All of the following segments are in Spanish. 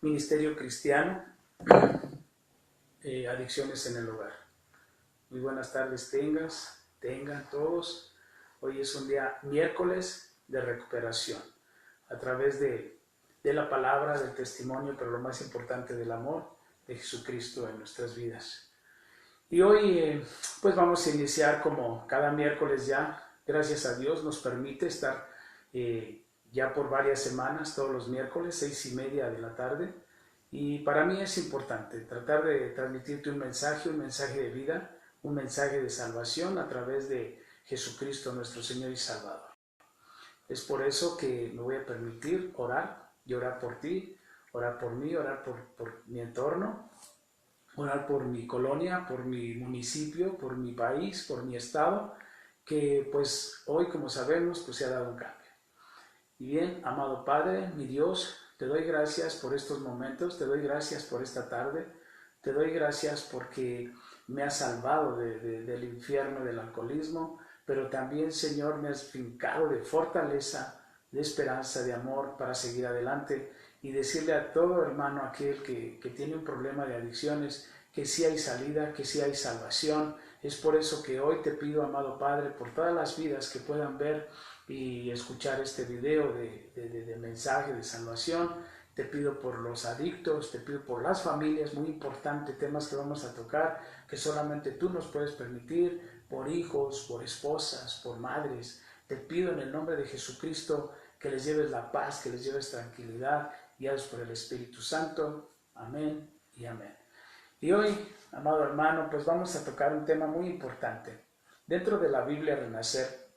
Ministerio Cristiano, Adicciones en el Hogar. Muy buenas tardes tengan todos. Hoy es un día miércoles de recuperación a través de la palabra, del testimonio, pero lo más importante, del amor de Jesucristo en nuestras vidas. Y hoy pues vamos a iniciar como cada miércoles ya. Gracias a Dios nos permite estar ya por varias semanas, todos los miércoles, 6:30 de la tarde. Y para mí es importante tratar de transmitirte un mensaje de vida, un mensaje de salvación a través de Jesucristo, nuestro Señor y Salvador. Es por eso que me voy a permitir orar y orar por ti, orar por mí, orar por mi entorno, orar por mi colonia, por mi municipio, por mi país, por mi estado, que pues hoy, como sabemos, pues se ha dado un cambio. Y bien, amado Padre, mi Dios, te doy gracias por estos momentos, te doy gracias por esta tarde, te doy gracias porque me has salvado del infierno del alcoholismo, pero también, Señor, me has fincado de fortaleza, de esperanza, de amor para seguir adelante y decirle a todo hermano, aquel que tiene un problema de adicciones, que sí hay salida, que sí hay salvación. Es por eso que hoy te pido, amado Padre, por todas las vidas que puedan ver y escuchar este video de mensaje de salvación. Te pido por los adictos, te pido por las familias, muy importante, temas que vamos a tocar, que solamente tú nos puedes permitir, por hijos, por esposas, por madres. Te pido en el nombre de Jesucristo que les lleves la paz, que les lleves tranquilidad, guiados por el Espíritu Santo. Amén y amén. Y hoy, amado hermano, pues vamos a tocar un tema muy importante. Dentro de la Biblia Renacer,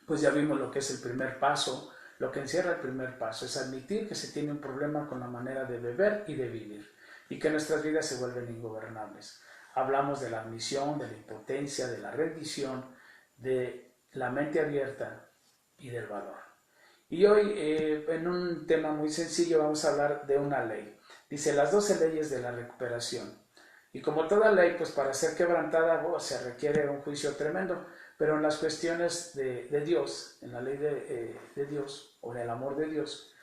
pues ya vimos lo que es el primer paso, lo que encierra el primer paso, es admitir que se tiene un problema con la manera de beber y de vivir, y que nuestras vidas se vuelven ingobernables. Hablamos de la admisión, de la impotencia, de la rendición, de la mente abierta y del valor. Y hoy, en un tema muy sencillo, vamos a hablar de una ley. Dice, las 12 leyes de la recuperación. Y como toda ley, pues para ser quebrantada se requiere un juicio tremendo, pero en las cuestiones de Dios, en la ley de Dios o en el amor de Dios,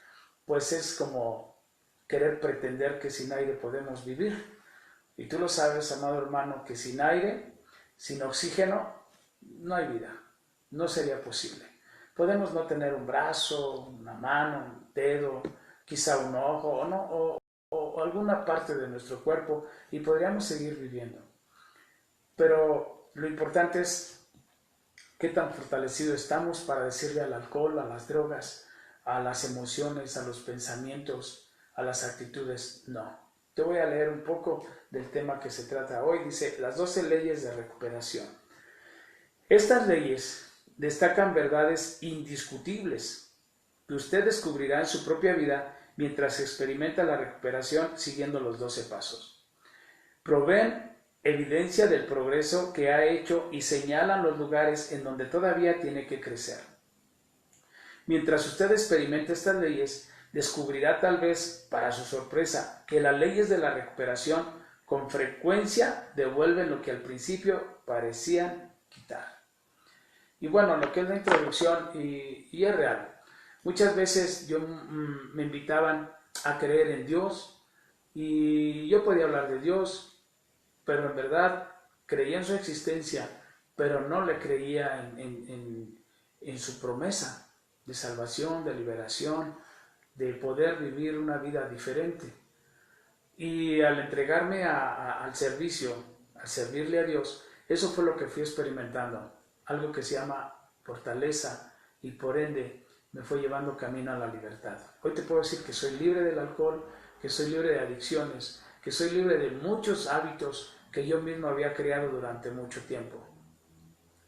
pues es como querer pretender que sin aire podemos vivir. Y tú lo sabes, amado hermano, que sin aire, sin oxígeno, no hay vida, no sería posible. Podemos no tener un brazo, una mano, un dedo, quizá un ojo o alguna parte de nuestro cuerpo y podríamos seguir viviendo. Pero lo importante es qué tan fortalecido estamos para decirle al alcohol, a las drogas, a las emociones, a los pensamientos, a las actitudes, no. Te voy a leer un poco del tema que se trata hoy. Dice, las 12 leyes de recuperación. Estas leyes destacan verdades indiscutibles que usted descubrirá en su propia vida mientras experimenta la recuperación siguiendo los 12 pasos. Proveen evidencia del progreso que ha hecho y señalan los lugares en donde todavía tiene que crecer. Mientras usted experimente estas leyes, descubrirá tal vez, para su sorpresa, que las leyes de la recuperación con frecuencia devuelven lo que al principio parecían quitar. Y bueno, lo que es la introducción, y es real. Muchas veces me invitaban a creer en Dios y yo podía hablar de Dios, pero en verdad creía en su existencia, pero no le creía en su promesa de salvación, de liberación, de poder vivir una vida diferente. Y al entregarme al servicio, al servirle a Dios, eso fue lo que fui experimentando, algo que se llama fortaleza y por ende me fue llevando camino a la libertad. Hoy te puedo decir que soy libre del alcohol, que soy libre de adicciones, que soy libre de muchos hábitos que yo mismo había creado durante mucho tiempo.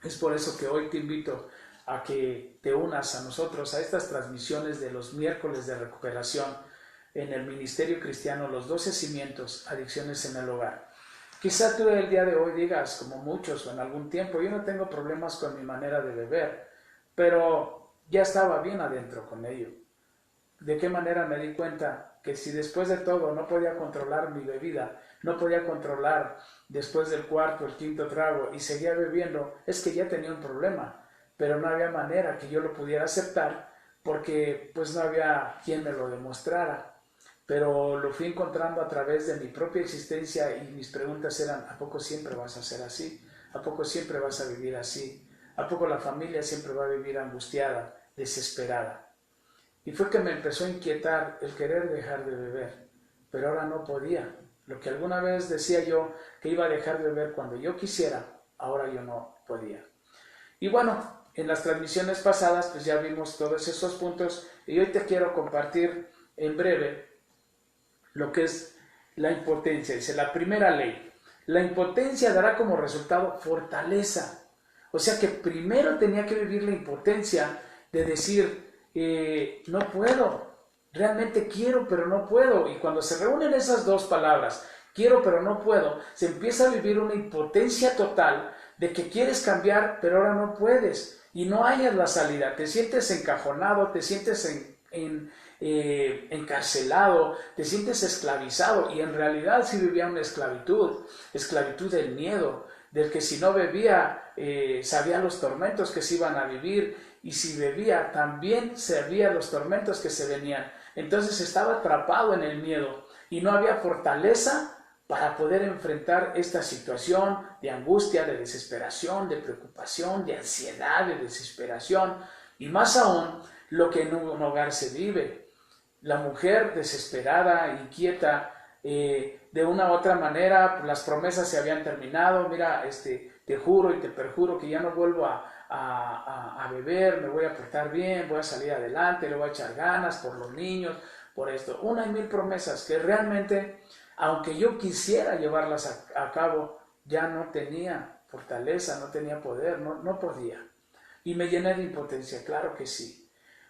Es por eso que hoy te invito a que te unas a nosotros, a estas transmisiones de los miércoles de recuperación en el Ministerio Cristiano, los 12 cimientos, adicciones en el hogar. Quizá tú el día de hoy digas, como muchos o en algún tiempo, yo no tengo problemas con mi manera de beber, pero ya estaba bien adentro con ello. ¿De qué manera me di cuenta que si después de todo no podía controlar mi bebida, no podía controlar después del cuarto, el quinto trago y seguía bebiendo, es que ya tenía un problema, pero no había manera que yo lo pudiera aceptar porque pues no había quien me lo demostrara. pero lo fui encontrando a través de mi propia existencia y mis preguntas eran, ¿a poco siempre vas a ser así? ¿A poco siempre vas a vivir así? ¿A poco la familia siempre va a vivir angustiada, desesperada? Y fue que me empezó a inquietar el querer dejar de beber, pero ahora no podía. Lo que alguna vez decía yo que iba a dejar de beber cuando yo quisiera, ahora yo no podía. Y bueno, en las transmisiones pasadas pues ya vimos todos esos puntos y hoy te quiero compartir en breve lo que es la impotencia. Dice, la primera ley, la impotencia dará como resultado fortaleza. O sea que primero tenía que vivir la impotencia de decir, no puedo, realmente quiero pero no puedo. Y cuando se reúnen esas dos palabras, quiero pero no puedo, se empieza a vivir una impotencia total de que quieres cambiar pero ahora no puedes y no hayas la salida, te sientes encajonado, te sientes encarcelado, te sientes esclavizado y en realidad sí vivía una esclavitud del miedo, del que si no bebía sabía los tormentos que se iban a vivir y si bebía también sabía los tormentos que se venían. Entonces estaba atrapado en el miedo y no había fortaleza para poder enfrentar esta situación de angustia, de desesperación, de preocupación, de ansiedad, de desesperación y más aún lo que en un hogar se vive. La mujer desesperada, inquieta, de una u otra manera, las promesas se habían terminado, mira, te juro y te perjuro que ya no vuelvo a beber, me voy a portar bien, voy a salir adelante, le voy a echar ganas por los niños, por esto. Una y mil promesas que realmente, aunque yo quisiera llevarlas a cabo, ya no tenía fortaleza, no tenía poder, no podía. Y me llené de impotencia, claro que sí.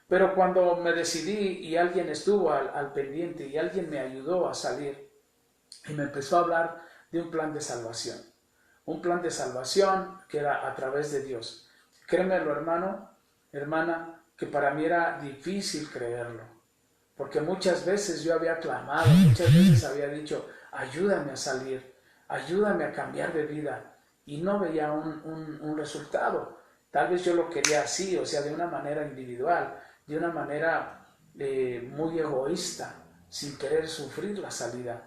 Pero cuando me decidí y alguien estuvo al pendiente y alguien me ayudó a salir y me empezó a hablar de un plan de salvación. Un plan de salvación que era a través de Dios. Créemelo, hermano, hermana, que para mí era difícil creerlo. Porque muchas veces yo había clamado, muchas veces había dicho, ayúdame a salir, ayúdame a cambiar de vida. Y no veía un resultado. Tal vez yo lo quería así, o sea, de una manera individual, de una manera muy egoísta, sin querer sufrir la salida.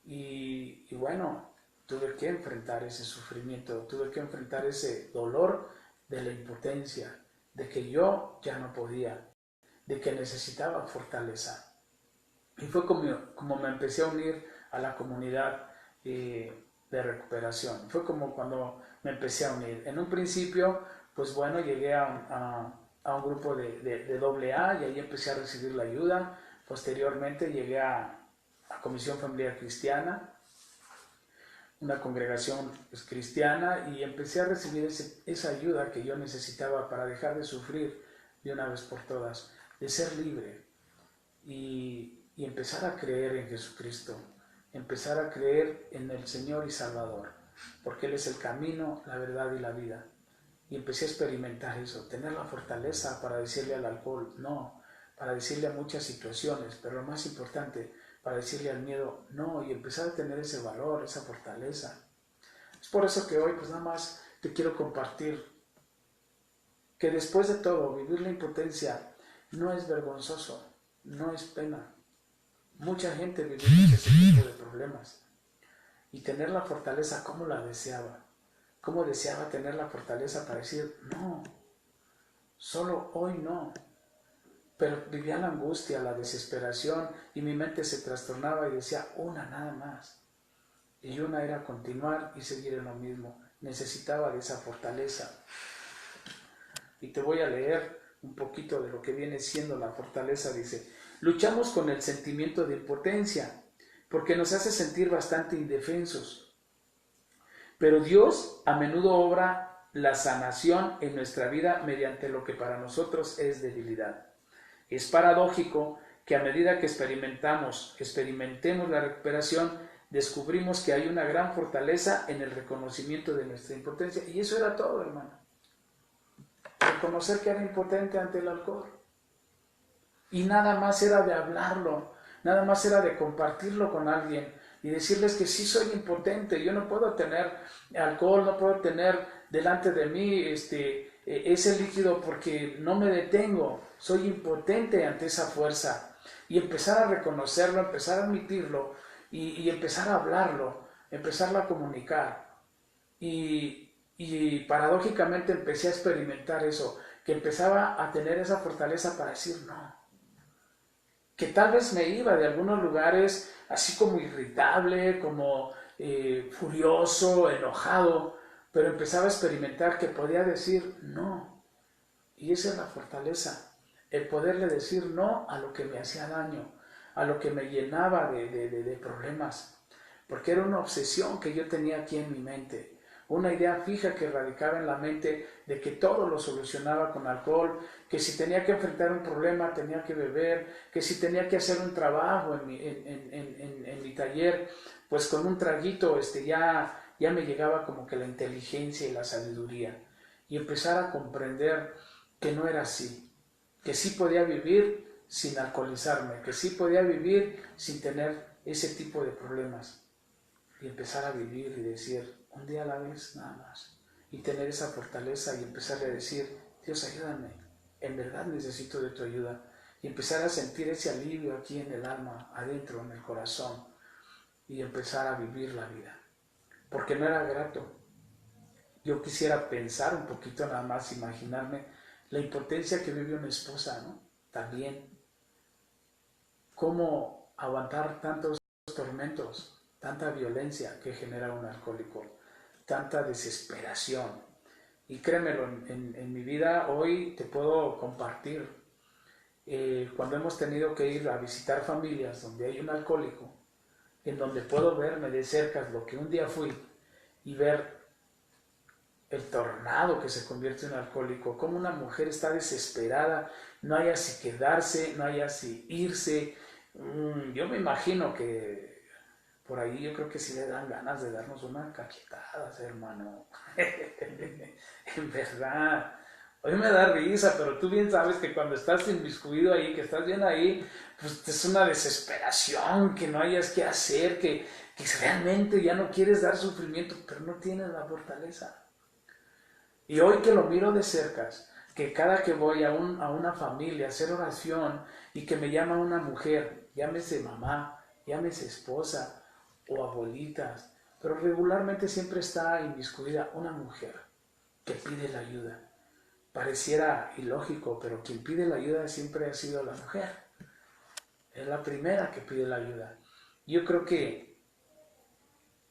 Y bueno, tuve que enfrentar ese sufrimiento, tuve que enfrentar ese dolor de la impotencia, de que yo ya no podía, de que necesitaba fortaleza. Y fue como me empecé a unir a la comunidad de recuperación. Fue como cuando me empecé a unir. En un principio, pues bueno, llegué a un grupo de AA y ahí empecé a recibir la ayuda. Posteriormente llegué a Comisión Familiar Cristiana, una congregación cristiana, y empecé a recibir esa ayuda que yo necesitaba para dejar de sufrir de una vez por todas, de ser libre y empezar a creer en Jesucristo, empezar a creer en el Señor y Salvador, porque Él es el camino, la verdad y la vida. Y empecé a experimentar eso, tener la fortaleza para decirle al alcohol no, para decirle a muchas situaciones, pero lo más importante, para decirle al miedo no, y empezar a tener ese valor, esa fortaleza. Es por eso que hoy pues nada más te quiero compartir que después de todo vivir la impotencia no es vergonzoso, no es pena. Mucha gente vivimos ese tipo de problemas y tener la fortaleza, ¿cómo la deseaba? ¿Cómo deseaba tener la fortaleza para decir no? Solo hoy no. Pero vivía la angustia, la desesperación y mi mente se trastornaba y decía una nada más. Y una era continuar y seguir en lo mismo. Necesitaba de esa fortaleza. Y te voy a leer un poquito de lo que viene siendo la fortaleza. Dice, luchamos con el sentimiento de impotencia porque nos hace sentir bastante indefensos. Pero Dios a menudo obra la sanación en nuestra vida mediante lo que para nosotros es debilidad. Es paradójico que a medida que experimentemos la recuperación, descubrimos que hay una gran fortaleza en el reconocimiento de nuestra impotencia. Y eso era todo, hermano. Reconocer que era impotente ante el alcohol. Y nada más era de hablarlo, nada más era de compartirlo con alguien y decirles que sí soy impotente, yo no puedo tener alcohol, no puedo tener delante de mí ese líquido porque no me detengo, soy impotente ante esa fuerza. y empezar a reconocerlo, empezar a admitirlo y empezar a hablarlo, empezarlo a comunicar. Y paradójicamente empecé a experimentar eso, que empezaba a tener esa fortaleza para decir no. Que tal vez me iba de algunos lugares así como irritable, como furioso, enojado, pero empezaba a experimentar que podía decir no. Y esa es la fortaleza, el poderle decir no a lo que me hacía daño, a lo que me llenaba de problemas, porque era una obsesión que yo tenía aquí en mi mente, una idea fija que radicaba en la mente de que todo lo solucionaba con alcohol, que si tenía que enfrentar un problema tenía que beber, que si tenía que hacer un trabajo en mi taller, pues con un traguito ya me llegaba como que la inteligencia y la sabiduría, y empezar a comprender que no era así, que sí podía vivir sin alcoholizarme, que sí podía vivir sin tener ese tipo de problemas, y empezar a vivir y decir un día a la vez nada más, y tener esa fortaleza y empezar a decir, Dios, ayúdame, en verdad necesito de tu ayuda, y empezar a sentir ese alivio aquí en el alma, adentro, en el corazón, y empezar a vivir la vida, porque no era grato. Yo quisiera pensar un poquito nada más, imaginarme la impotencia que vive una esposa, ¿no? También, cómo aguantar tantos tormentos, tanta violencia que genera un alcohólico, tanta desesperación. Y créemelo, en mi vida hoy te puedo compartir, cuando hemos tenido que ir a visitar familias donde hay un alcohólico, en donde puedo verme de cerca lo que un día fui y ver el tornado que se convierte en alcohólico, cómo una mujer está desesperada, no haya si quedarse, no haya si irse. Yo me imagino que por ahí yo creo que sí le dan ganas de darnos una cachetada, hermano. En verdad. Hoy me da risa, pero tú bien sabes que cuando estás inmiscuido ahí, que estás bien ahí, pues es una desesperación, que no hayas qué hacer, que realmente ya no quieres dar sufrimiento, pero no tienes la fortaleza. Y hoy que lo miro de cerca, que cada que voy a una familia a hacer oración y que me llama una mujer, llámese mamá, llámese esposa o abuelitas, pero regularmente siempre está inmiscuida una mujer que pide la ayuda. Pareciera ilógico, pero quien pide la ayuda siempre ha sido la mujer. Es la primera que pide la ayuda. Yo creo que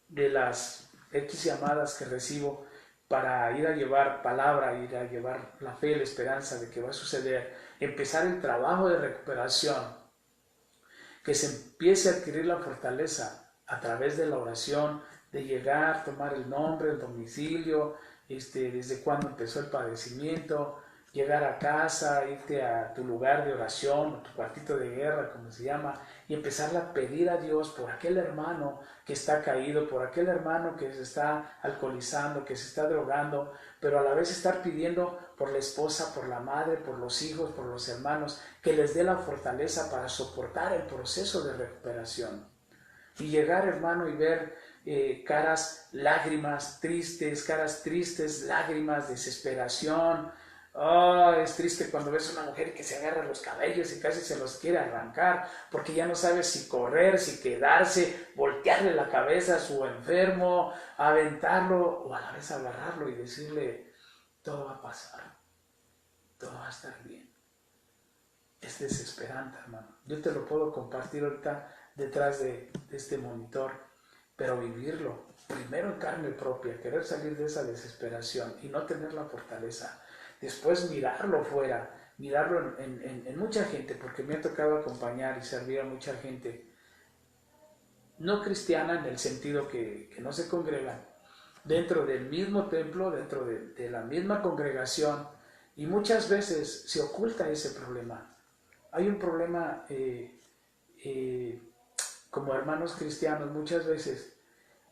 de las X llamadas que recibo para ir a llevar palabra, ir a llevar la fe y la esperanza de que va a suceder, empezar el trabajo de recuperación, que se empiece a adquirir la fortaleza a través de la oración, de llegar, tomar el nombre, el domicilio, desde cuándo empezó el padecimiento, llegar a casa, irte a tu lugar de oración, tu cuartito de guerra, como se llama, y empezar a pedir a Dios por aquel hermano que está caído, por aquel hermano que se está alcoholizando, que se está drogando, pero a la vez estar pidiendo por la esposa, por la madre, por los hijos, por los hermanos, que les dé la fortaleza para soportar el proceso de recuperación. Y llegar, hermano, y ver caras tristes, lágrimas, desesperación. Oh, es triste cuando ves a una mujer que se agarra los cabellos y casi se los quiere arrancar porque ya no sabe si correr, si quedarse, voltearle la cabeza a su enfermo, aventarlo o a la vez agarrarlo y decirle, todo va a pasar, todo va a estar bien. Es desesperante, hermano. Yo te lo puedo compartir ahorita detrás de este monitor, pero vivirlo, primero en carne propia, querer salir de esa desesperación y no tener la fortaleza. Después mirarlo fuera, mirarlo en mucha gente, porque me ha tocado acompañar y servir a mucha gente no cristiana en el sentido que no se congregan, dentro del mismo templo, dentro de la misma congregación, y muchas veces se oculta ese problema. Hay un problema como hermanos cristianos, muchas veces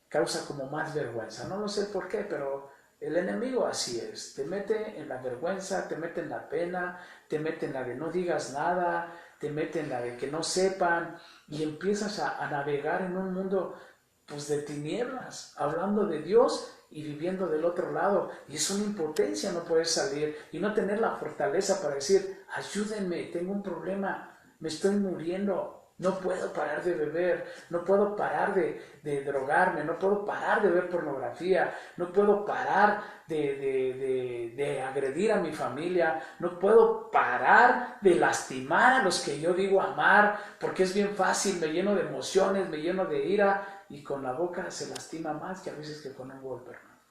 causa como más vergüenza. No lo sé por qué, pero el enemigo así es. Te mete en la vergüenza, te mete en la pena, te mete en la de no digas nada, te mete en la de que no sepan, y empiezas a navegar en un mundo pues de tinieblas, hablando de Dios y viviendo del otro lado. Y es una impotencia no poder salir y no tener la fortaleza para decir, ayúdenme, tengo un problema. me estoy muriendo. No puedo parar de beber, no puedo parar de drogarme, no puedo parar de ver pornografía, no puedo parar de agredir a mi familia, no puedo parar de lastimar a los que yo digo amar, porque es bien fácil, me lleno de emociones, me lleno de ira y con la boca se lastima más que a veces que con un golpe, hermano.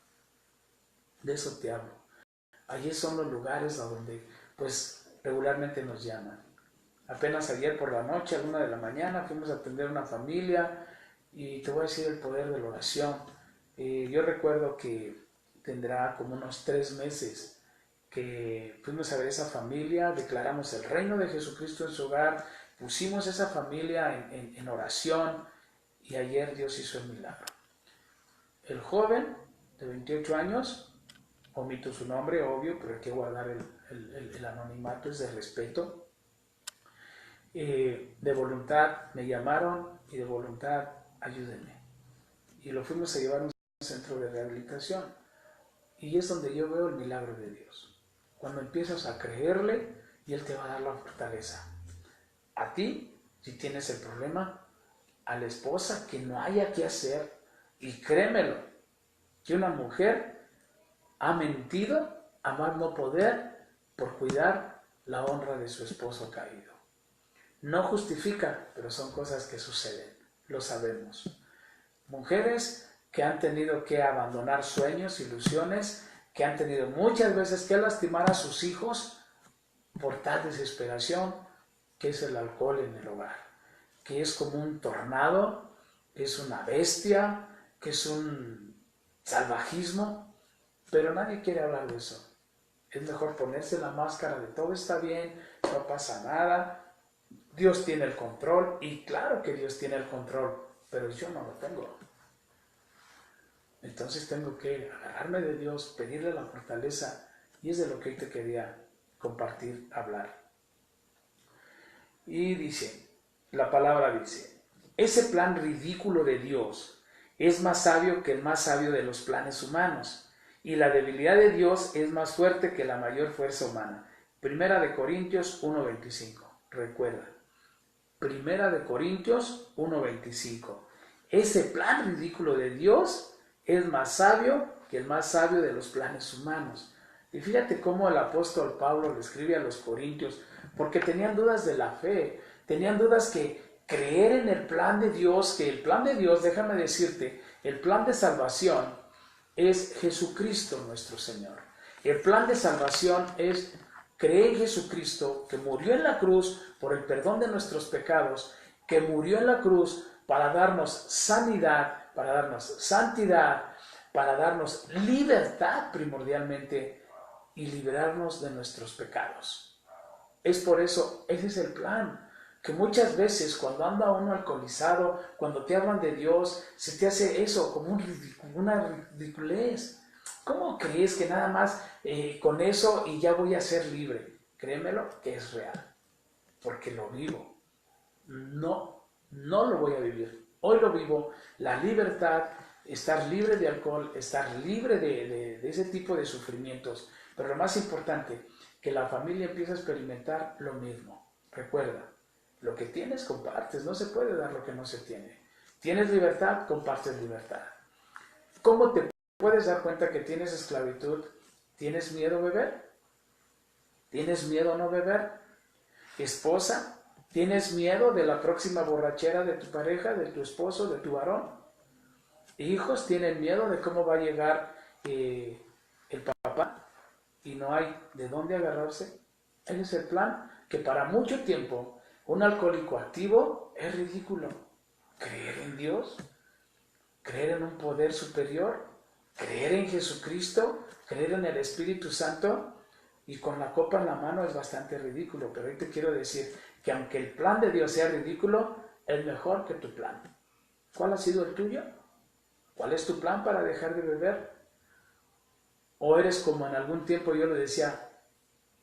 De eso te hablo. Allí son los lugares a donde pues regularmente nos llaman. Apenas ayer por la noche, a la 1 de la mañana, fuimos a atender a una familia y te voy a decir el poder de la oración. Yo recuerdo que tendrá como unos 3 meses que fuimos a ver esa familia, declaramos el reino de Jesucristo en su hogar, pusimos esa familia en oración y ayer Dios hizo el milagro. El joven de 28 años, omito su nombre, obvio, pero hay que guardar el anonimato, es de respeto. De voluntad me llamaron y de voluntad ayúdenme. Y lo fuimos a llevar a un centro de rehabilitación. Y es donde yo veo el milagro de Dios. Cuando empiezas a creerle y Él te va a dar la fortaleza. A ti, si tienes el problema, a la esposa que no haya qué hacer, y créemelo, que una mujer ha mentido a más no poder por cuidar la honra de su esposo caído. No justifica, pero son cosas que suceden, lo sabemos. Mujeres que han tenido que abandonar sueños, ilusiones, que han tenido muchas veces que lastimar a sus hijos por tal desesperación que es el alcohol en el hogar, que es como un tornado, que es una bestia, que es un salvajismo, pero nadie quiere hablar de eso. Es mejor ponerse la máscara de todo está bien, no pasa nada, Dios tiene el control, y claro que Dios tiene el control, pero yo no lo tengo. Entonces tengo que agarrarme de Dios, pedirle la fortaleza, y es de lo que hoy te quería compartir, hablar. Y dice, la palabra dice, ese plan ridículo de Dios es más sabio que el más sabio de los planes humanos, y la debilidad de Dios es más fuerte que la mayor fuerza humana. Primera de Corintios 1:25, recuerda. Primera de Corintios 1:25. Ese plan ridículo de Dios es más sabio que el más sabio de los planes humanos. Y fíjate cómo el apóstol Pablo le escribe a los corintios, porque tenían dudas de la fe, tenían dudas que creer en el plan de Dios, que el plan de Dios, déjame decirte, el plan de salvación es Jesucristo nuestro Señor. El plan de salvación es creer en Jesucristo, que murió en la cruz por el perdón de nuestros pecados, que murió en la cruz para darnos sanidad, para darnos santidad, para darnos libertad primordialmente y liberarnos de nuestros pecados. Es por eso, ese es el plan, que muchas veces cuando anda uno alcoholizado, cuando te hablan de Dios, se te hace eso como una ridiculez. ¿Cómo crees que nada más con eso y ya voy a ser libre? Créemelo que es real, porque lo vivo. No lo voy a vivir. Hoy lo vivo, la libertad, estar libre de alcohol, estar libre de ese tipo de sufrimientos. Pero lo más importante, que la familia empiece a experimentar lo mismo. Recuerda, lo que tienes, compartes. No se puede dar lo que no se tiene. Tienes libertad, compartes libertad. ¿Cómo te puedes dar cuenta que tienes esclavitud? ¿Tienes miedo a beber? ¿Tienes miedo a no beber? Esposa, ¿tienes miedo de la próxima borrachera de tu pareja, de tu esposo, de tu varón? Hijos, ¿tienen miedo de cómo va a llegar el papá y no hay de dónde agarrarse? Ese es el plan, que para mucho tiempo un alcohólico activo es ridículo. ¿Creer en Dios? ¿Creer en un poder superior? ¿Creer en Jesucristo? ¿Creer en el Espíritu Santo? Y con la copa en la mano es bastante ridículo, pero hoy te quiero decir que aunque el plan de Dios sea ridículo, es mejor que tu plan. ¿Cuál ha sido el tuyo? ¿Cuál es tu plan para dejar de beber? ¿O eres como en algún tiempo yo le decía,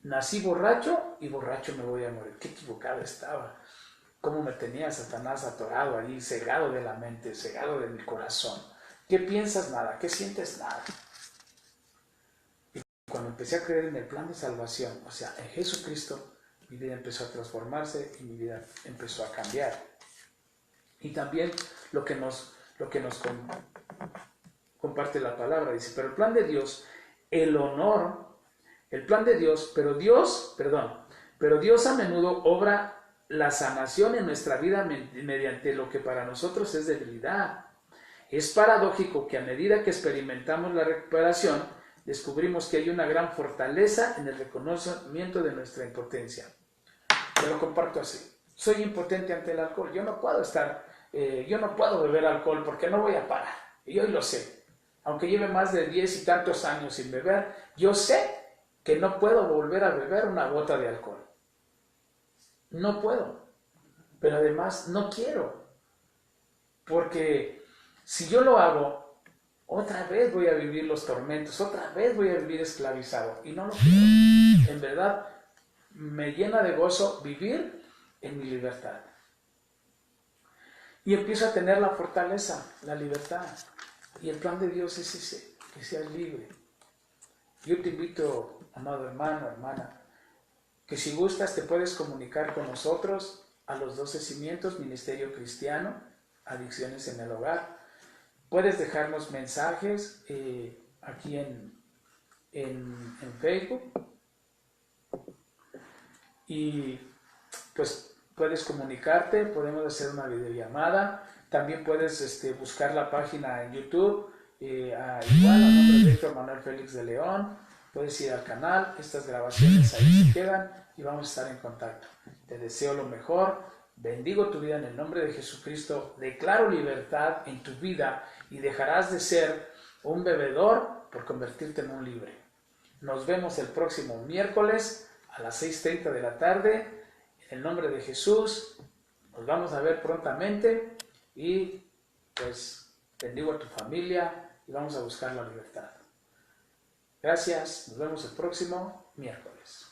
nací borracho y borracho me voy a morir? Qué equivocado estaba. Cómo me tenía Satanás atorado ahí, cegado de la mente, cegado de mi corazón. ¿Qué piensas? Nada. ¿Qué sientes? Nada. Y cuando empecé a creer en el plan de salvación, o sea, en Jesucristo, mi vida empezó a transformarse y mi vida empezó a cambiar. Y también lo que nos comparte la palabra, dice, pero el plan de Dios, el honor, el plan de Dios, pero Dios a menudo obra la sanación en nuestra vida mediante lo que para nosotros es debilidad. Es paradójico que a medida que experimentamos la recuperación, descubrimos que hay una gran fortaleza en el reconocimiento de nuestra impotencia. Te lo comparto así. Soy impotente ante el alcohol. Yo no puedo beber alcohol porque no voy a parar. Y hoy lo sé. Aunque lleve más de 10 y tantos años sin beber, yo sé que no puedo volver a beber una gota de alcohol. No puedo. Pero además no quiero. Porque si yo lo hago, otra vez voy a vivir los tormentos, otra vez voy a vivir esclavizado. Y no lo quiero. En verdad, me llena de gozo vivir en mi libertad. Y empiezo a tener la fortaleza, la libertad. Y el plan de Dios es ese, que seas libre. Yo te invito, amado hermano, hermana, que si gustas te puedes comunicar con nosotros a los 12 cimientos, Ministerio Cristiano, Adicciones en el Hogar. Puedes dejarnos mensajes aquí en Facebook y pues puedes comunicarte, podemos hacer una videollamada. También puedes buscar la página en YouTube, igual a nombre de Héctor Manuel Félix de León. Puedes ir al canal, estas grabaciones ahí se quedan y vamos a estar en contacto. Te deseo lo mejor, bendigo tu vida en el nombre de Jesucristo, declaro libertad en tu vida y dejarás de ser un bebedor por convertirte en un libre. Nos vemos el próximo miércoles a las 6:30 de la tarde. En el nombre de Jesús, nos vamos a ver prontamente y pues bendigo a tu familia y vamos a buscar la libertad. Gracias, nos vemos el próximo miércoles.